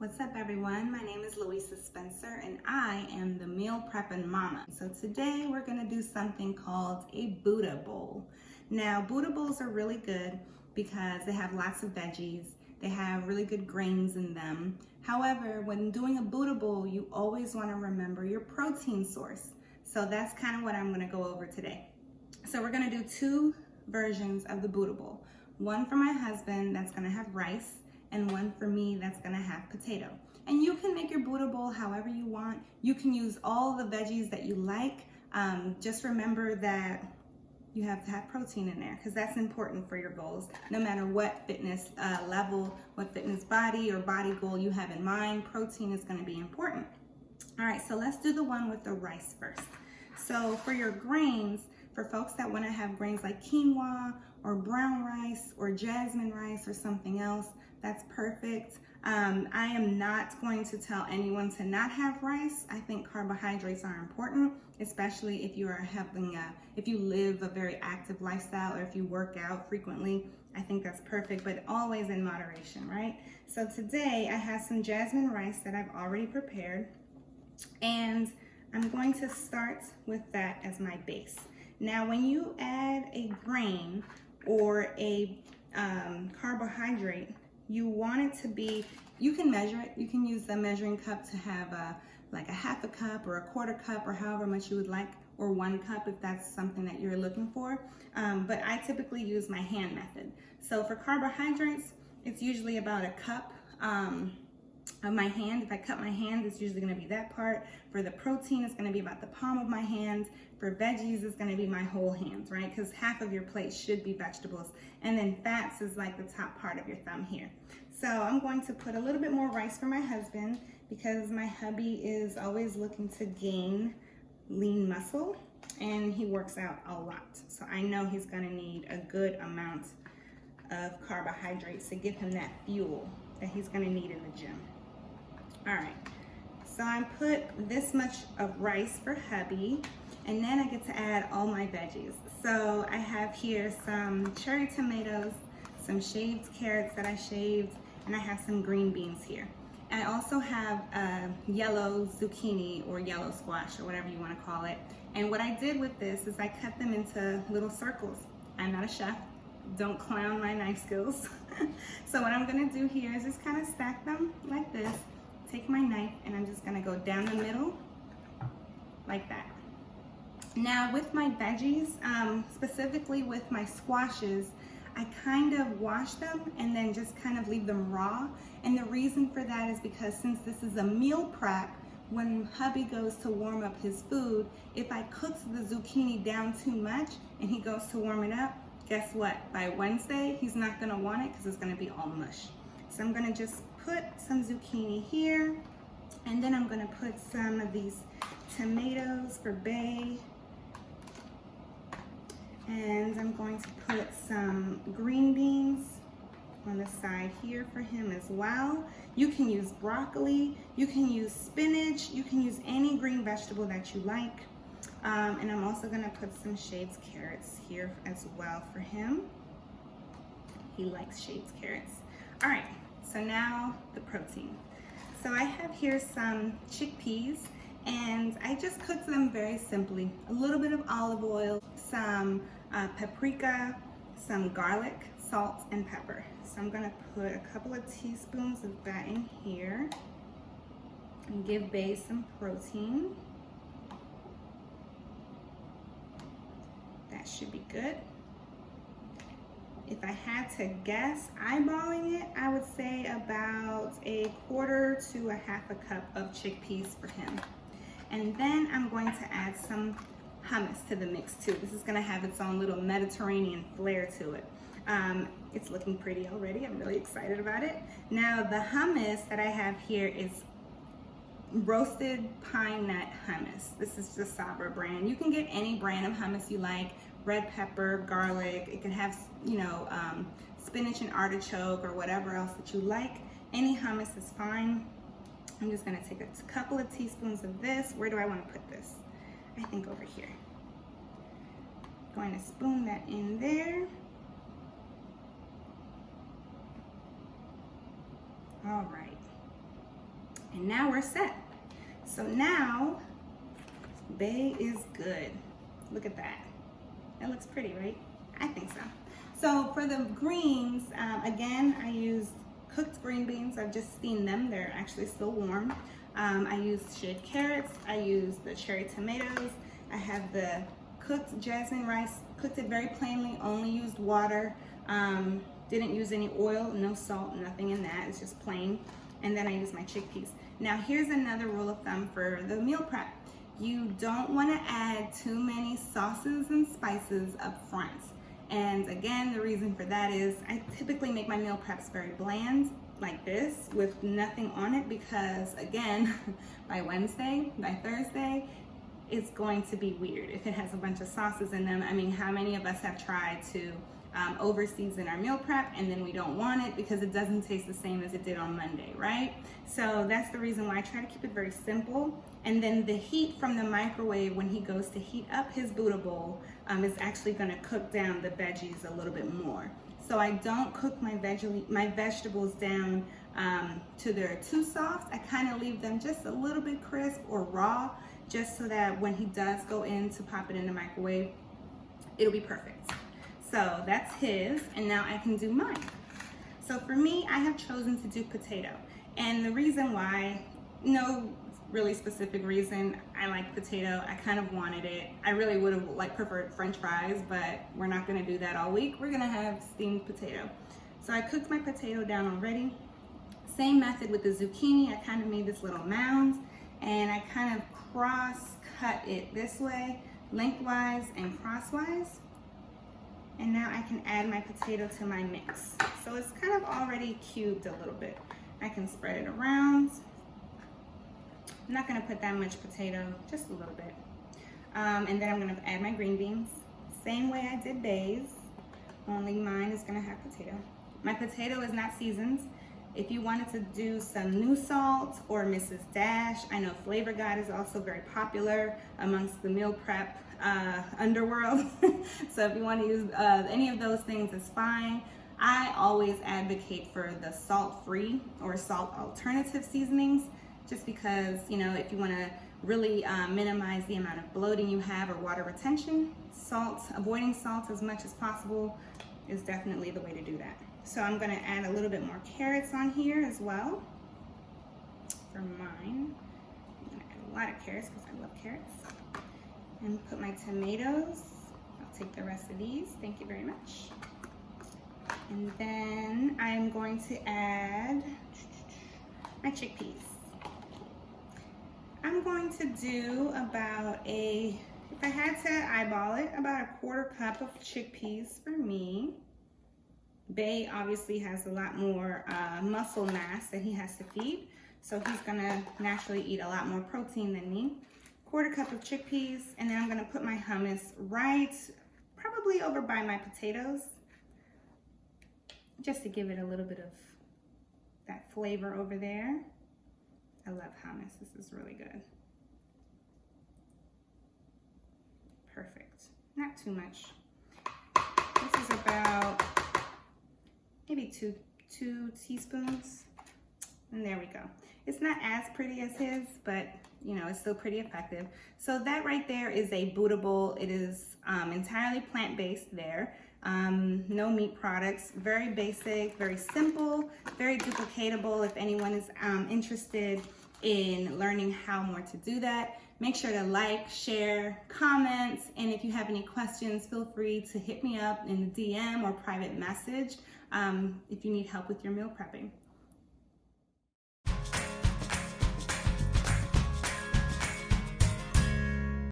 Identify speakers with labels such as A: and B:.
A: What's up, everyone? My name is Louisa Spencer and I am the Meal Preppin' Mama. So today we're gonna do something called a Buddha bowl. Now, Buddha bowls are really good because they have lots of veggies, they have really good grains in them. However, when doing a Buddha bowl, you always wanna remember your protein source. So that's kind of what I'm gonna go over today. So we're gonna do two versions of the Buddha bowl. One for my husband that's gonna have rice, and one for me that's gonna have potato. And you can make your Buddha bowl however you want. You can use all the veggies that you like. Just remember that you have to have protein in there because that's important for your goals. No matter what fitness level, what fitness body or body goal you have in mind, protein is gonna be important. All right, so let's do the one with the rice first. So for your grains, for folks that wanna have grains like quinoa or brown rice or jasmine rice or something else, that's perfect. I am not going to tell anyone to not have rice. I think carbohydrates are important, especially if you are if you live a very active lifestyle or if you work out frequently. I think that's perfect, but always in moderation, right? So today I have some jasmine rice that I've already prepared, and I'm going to start with that as my base. Now, when you add a grain or a carbohydrate, you want it to be, you can measure it. You can use the measuring cup to have like a half a cup or a quarter cup or however much you would like, or 1 cup if that's something that you're looking for. But I typically use my hand method. So for carbohydrates, it's usually about a cup of my hand. If I cut my hand, it's usually gonna be that part. For the protein, it's gonna be about the palm of my hand. For veggies, it's gonna be my whole hand, right? Because half of your plate should be vegetables. And then fats is like the top part of your thumb here. So I'm going to put a little bit more rice for my husband because my hubby is always looking to gain lean muscle and he works out a lot. So I know he's gonna need a good amount of carbohydrates to give him that fuel that he's gonna need in the gym. All right, so I put this much of rice for hubby, and then I get to add all my veggies. So I have here some cherry tomatoes, some shaved carrots that I shaved, and I have some green beans here. I also have yellow zucchini or yellow squash or whatever you want to call it. And what I did with this is I cut them into little circles. I'm not a chef. Don't clown my knife skills. So what I'm gonna do here is just kind of stack them like this. Take my knife and I'm just gonna go down the middle like that. Now with my veggies, specifically with my squashes, I kind of wash them and then just kind of leave them raw. And the reason for that is because since this is a meal prep, when hubby goes to warm up his food, if I cook the zucchini down too much and he goes to warm it up, guess what? By Wednesday, he's not gonna want it because it's gonna be all mush. So I'm gonna just put some zucchini here, and then I'm gonna put some of these tomatoes for Bay, and I'm going to put some green beans on the side here for him as well. You can use broccoli, you can use spinach, you can use any green vegetable that you like. And I'm also gonna put some shaved carrots here as well for him. He likes shaved carrots. All right, so now the protein. So I have here some chickpeas, and I just cooked them very simply. A little bit of olive oil, some paprika, some garlic, salt, and pepper. So I'm gonna put a couple of teaspoons of that in here and give Bay some protein. That should be good. If I had to guess, eyeballing it, I would say about a quarter to a half a cup of chickpeas for him. And then I'm going to add some hummus to the mix too. This is gonna have its own little Mediterranean flair to it. It's looking pretty already. I'm really excited about it. Now the hummus that I have here is roasted pine nut hummus. This is the Sabra brand. You can get any brand of hummus you like, red pepper, garlic. It can have, you know, spinach and artichoke or whatever else that you like. Any hummus is fine. I'm just gonna take a couple of teaspoons of this. Where do I wanna put this? I think over here. Going to spoon that in there. All right. And now we're set. So now, bae is good. Look at that. That looks pretty, right? I think so. So for the greens, again, I used cooked green beans. I've just steamed them. They're actually still warm. I used shaved carrots. I used the cherry tomatoes. I have the cooked jasmine rice. Cooked it very plainly, only used water. Didn't use any oil, no salt, nothing in that. It's just plain. And then I used my chickpeas. Now here's another rule of thumb for the meal prep. You don't want to add too many sauces and spices up front. And again, the reason for that is I typically make my meal preps very bland, like this, with nothing on it, because again, by Wednesday, by Thursday, it's going to be weird if it has a bunch of sauces in them. I mean, how many of us have tried to over season our meal prep and then we don't want it because it doesn't taste the same as it did on Monday, right? So that's the reason why I try to keep it very simple. And then the heat from the microwave when he goes to heat up his Buddha bowl is actually gonna cook down the veggies a little bit more. So I don't cook my vegetables down to they're too soft. I kind of leave them just a little bit crisp or raw, just so that when he does go in to pop it in the microwave, it'll be perfect. So that's his, and now I can do mine. So for me, I have chosen to do potato. And the reason why, no really specific reason, I like potato. I kind of wanted it. I really would have preferred French fries, but we're not gonna do that all week. We're gonna have steamed potato. So I cooked my potato down already. Same method with the zucchini. I kind of made this little mound, and I kind of cross cut it this way, lengthwise and crosswise. And now I can add my potato to my mix. So it's kind of already cubed a little bit. I can spread it around. I'm not gonna put that much potato, just a little bit. And then I'm gonna add my green beans. Same way I did bae's, only mine is gonna have potato. My potato is not seasoned. If you wanted to do some new salt or Mrs. Dash, I know Flavor God is also very popular amongst the meal prep underworld. So if you want to use any of those things, it's fine. I always advocate for the salt-free or salt alternative seasonings, just because, you know, if you want to really minimize the amount of bloating you have or water retention, avoiding salt as much as possible is definitely the way to do that. So I'm going to add a little bit more carrots on here as well for mine. I'm going to add a lot of carrots because I love carrots. And put my tomatoes. I'll take the rest of these. Thank you very much. And then I'm going to add my chickpeas. I'm going to do about if I had to eyeball it, about a 1/4 cup of chickpeas for me. Bae obviously has a lot more muscle mass that he has to feed, so he's gonna naturally eat a lot more protein than me. 1/4 cup of chickpeas, and then I'm gonna put my hummus right, probably over by my potatoes, just to give it a little bit of that flavor over there. I love hummus, this is really good. Perfect, not too much. This is about maybe two teaspoons, and there we go. It's not as pretty as his, but you know, it's still pretty effective. So that right there is a Buddha bowl. It is entirely plant-based there. No meat products, very basic, very simple, very duplicatable. If anyone is interested in learning how more to do that, make sure to like, share, comment, and if you have any questions, feel free to hit me up in the DM or private message if you need help with your meal prepping.